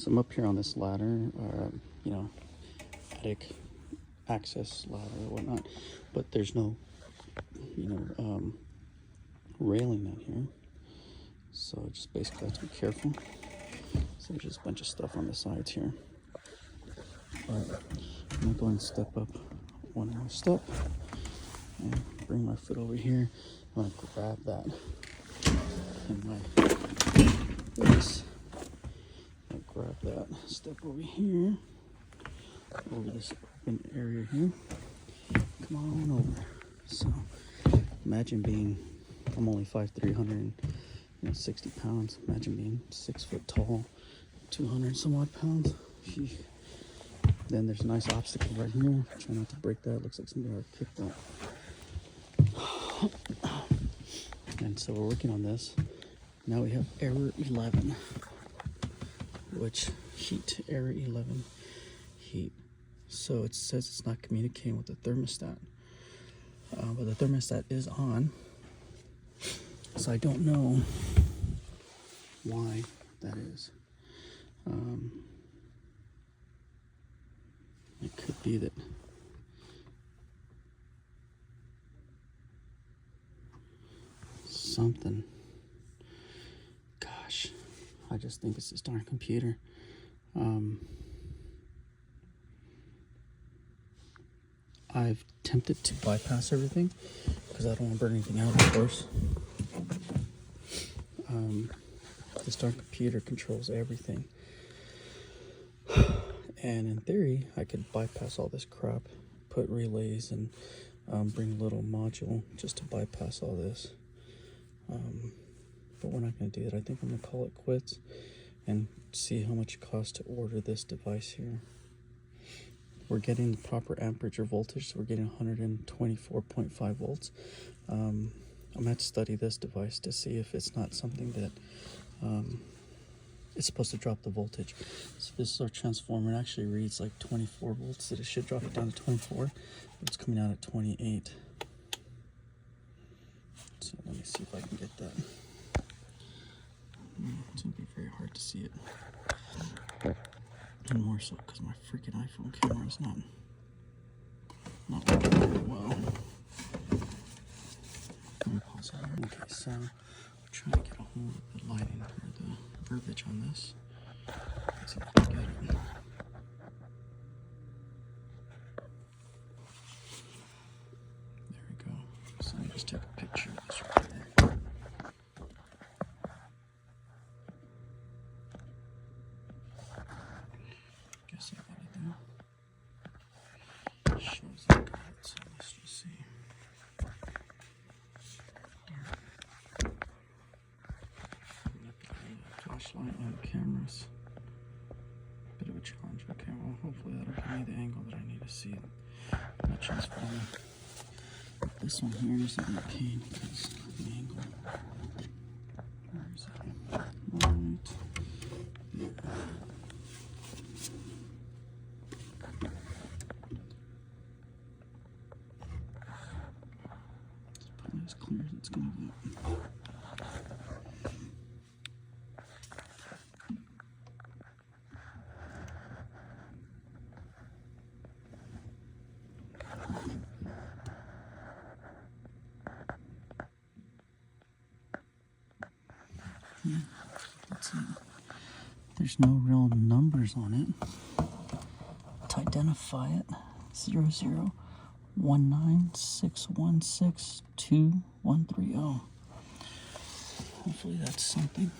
So I'm up here on this ladder, you know, attic access ladder or whatnot, but there's no, railing out here. So just basically have to be careful. So there's just a bunch of stuff on the sides here. But I'm gonna go and step up one more step and bring my foot over here. I'm gonna grab that in my face. I'll grab that, step over here, over this open area here. Come on over. So imagine being, I'm only 5'3", 160 pounds. Imagine being 6 foot tall, 200 some odd pounds. Gee. Then there's a nice obstacle right here. Try not to break that. Looks like somebody already kicked that. And so we're working on this. Now we have error 11, which heat, error 11, heat. So it says it's not communicating with the thermostat, but the thermostat is on. So I don't know why that is. It could be that something, gosh, I just think it's this darn computer. I've attempted to bypass everything because I don't want to burn anything out, of course. This darn computer controls everything. And in theory, I could bypass all this crap, put relays and bring a little module just to bypass all this. But we're not going to do that. I think I'm going to call it quits and see how much it costs to order this device here. We're getting the proper amperage or voltage, so we're getting 124.5 volts. I'm going to have to study this device to see if it's not something that it's supposed to drop the voltage. So this is our transformer. It actually reads like 24 volts, that it should drop it down to 24, but it's coming out at 28. So let me see if I can get that. It's gonna be very hard to see it. And more so because my freaking iPhone camera is not working very well. Let me pause it. Okay, so we're trying to get a hold of the lighting or the verbiage on this. Let's see if we can get it. There we go. So let me just take a picture of this right there. Guess I got it there. Shows I got it, so let's just see. Flashlight and cameras. Bit of a challenge. Okay, well, hopefully that'll give me the angle that I need to see that transformer. This one here is a pain because of the angle. Where is it? Right there. It's probably as clear as it's going to get. Yeah, that's it. There's no real numbers on it to identify it. 0019616230. Hopefully that's something.